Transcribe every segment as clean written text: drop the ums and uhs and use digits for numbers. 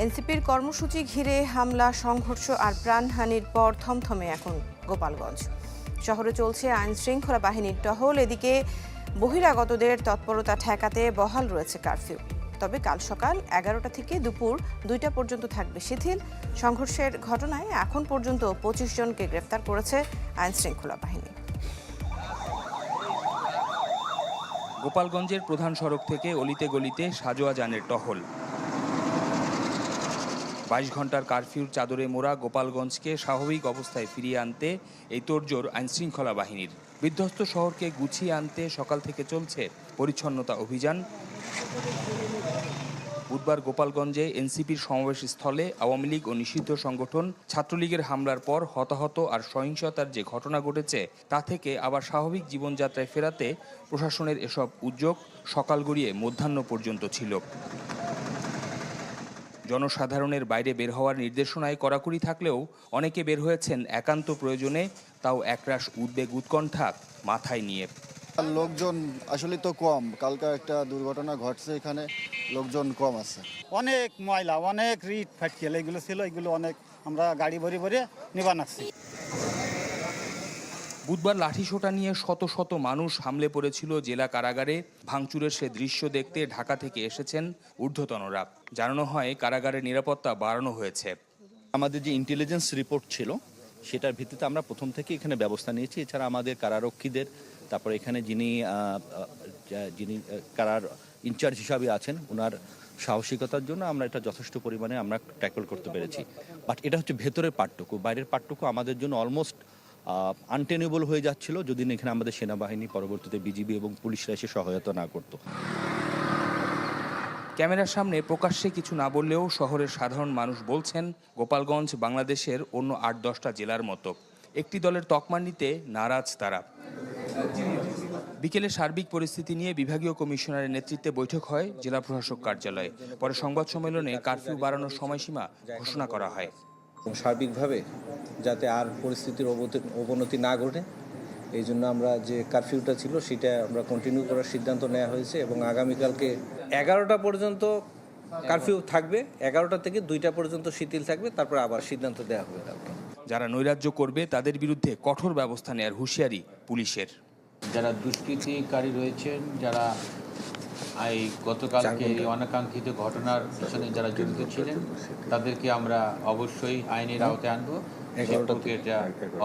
এনসিপির কর্মসূচি ঘিরে হামলা, সংঘর্ষ আর প্রাণহানির পর থমথমে এখন গোপালগঞ্জ শহরে চলছে আইন শৃঙ্খলা বাহিনীর টহল। এদিকে বহিরাগতদের তৎপরতা ঠেকাতে বহাল রয়েছে কারফিউ। তবে কাল সকাল 11টা থেকে দুপুর 2টা পর্যন্ত থাকবে শিথিল। সংঘর্ষের ঘটনায় এখন পর্যন্ত 25 জনকে গ্রেফতার করেছে আইন শৃঙ্খলা বাহিনী। গোপালগঞ্জের প্রধান সড়ক থেকে অলিতে গলিতে সাজোয়া যানের টহল। 22 ঘন্টার কারফিউর চাদরে মোড়া গোপালগঞ্জকে স্বাভাবিক অবস্থায় ফিরিয়ে আনতে এই তোড়জোড় আইনশৃঙ্খলা বাহিনীর। বিধ্বস্ত শহরকে গুছিয়ে আনতে সকাল থেকে চলছে পরিচ্ছন্নতা অভিযান। বুধবার গোপালগঞ্জে এনসিপির সমাবেশ স্থলে আওয়ামী লীগ ও নিষিদ্ধ সংগঠন ছাত্রলীগের হামলার পর হতাহত আর সহিংসতার যে ঘটনা ঘটেছে তা থেকে আবার স্বাভাবিক জীবনযাত্রায় ফেরাতে প্রশাসনের এসব উদ্যোগ সকাল গড়িয়ে মধ্যাহ্ন পর্যন্ত ছিল। জনসাধারণের বাইরে বের হওয়ার নির্দেশনায় কড়াকড়ি থাকলেও অনেকে বের হয়েছেন একান্ত প্রয়োজনে, তাও একরাশ উদ্বেগ উৎকণ্ঠা মাথায় নিয়ে। লোকজন আসলে তো কম, কালকে একটা দুর্ঘটনা ঘটছে, এখানে লোকজন কম আছে। অনেক ময়লা, অনেক রিট ফাটকেল এগুলো ছিল, এগুলো অনেক আমরা গাড়ি ভরে ভরে নিবান আসছি। বুধবার লাঠিসোঁটা নিয়ে শত শত মানুষ হামলে পড়েছিল জেলা কারাগারে। ভাঙচুরের সে দৃশ্য দেখতে ঢাকা থেকে এসেছেন ঊর্ধ্বতনরা। জানানো হয় কারাগারের নিরাপত্তা বাড়ানো হয়েছে। আমাদের যে ইন্টেলিজেন্স রিপোর্ট ছিল সেটার ভিত্তিতে আমরা প্রথম থেকে এখানে ব্যবস্থা নিয়েছি। এছাড়া আমাদের কারারক্ষীদের, তারপরে এখানে যিনি কারার ইনচার্জ হিসাবে আছেন, ওনার সাহসিকতার জন্য আমরা এটা যথেষ্ট পরিমাণে আমরা ট্যাকল করতে পেরেছি। বাট এটা হচ্ছে ভেতরের পার্টটুকু, বাইরের পার্টটুকু আমাদের জন্য অলমোস্ট আনটেনেবল হয়ে যাচ্ছিল যদি এখানে আমাদের সেনাবাহিনী, পরবর্তীতে বিজিবি এবং পুলিশরা এসে সহায়তা না করত। ক্যামেরার সামনে প্রকাশ্যে কিছু না বললেও শহরের সাধারণ মানুষ বলছেন গোপালগঞ্জ বাংলাদেশের অন্য 8-10টা জেলার মতো। একটি দলের তকমা নিতে নারাজ তারা। বিকেলে সার্বিক পরিস্থিতি নিয়ে বিভাগীয় কমিশনারের নেতৃত্বে বৈঠক হয় জেলা প্রশাসক কার্যালয়ে। পরে সংবাদ সম্মেলনে কারফিউ বাড়ানোর সময়সীমা ঘোষণা করা হয়। সার্বিকভাবে যাতে আর পরিস্থিতির অবনতি না ঘটে, এই জন্য আমরা যে কারফিউটা ছিল সেটা আমরা কন্টিনিউ করার সিদ্ধান্ত নেওয়া হয়েছে এবং আগামীকালকে 11টা পর্যন্ত কারফিউ থাকবে, 11টা থেকে 2টা পর্যন্ত শিথিল থাকবে, তারপর আবার সিদ্ধান্ত দেওয়া হবে কালকে। যারা নৈরাজ্য করবে তাদের বিরুদ্ধে কঠোর ব্যবস্থা নেওয়ার হুঁশিয়ারি পুলিশের। যারা দুষ্কৃতিকারী রয়েছেন, যারা এই গতকালকে এই অনাকাঙ্ক্ষিত ঘটনার পিছনে যারা জড়িত ছিলেন, তাদেরকে আমরা অবশ্যই আইনের আওতায় আনবো, এটা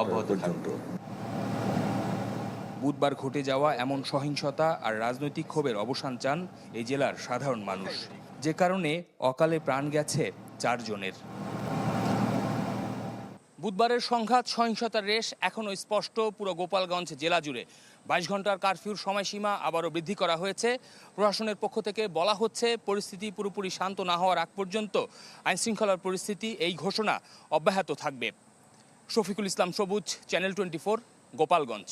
অব্যাহত থাকবে। বুধবার ঘটে যাওয়া এমন সহিংসতা আর রাজনৈতিক ক্ষোভের অবসান চান এই জেলার সাধারণ মানুষ, যে কারণে অকালে প্রাণ গেছে 4 জনের। বুধবারের সংঘাত সহিংসতার রেশ এখনও স্পষ্ট পুরো গোপালগঞ্জ জেলা জুড়ে। 22 ঘন্টার কারফিউর সময়সীমা আবারও বৃদ্ধি করা হয়েছে। প্রশাসনের পক্ষ থেকে বলা হচ্ছে পরিস্থিতি পুরোপুরি শান্ত না হওয়ার আগ পর্যন্ত আইনশৃঙ্খলার পরিস্থিতি এই ঘোষণা অব্যাহত থাকবে। শফিকুল ইসলাম সবুজ, চ্যানেল 24, গোপালগঞ্জ।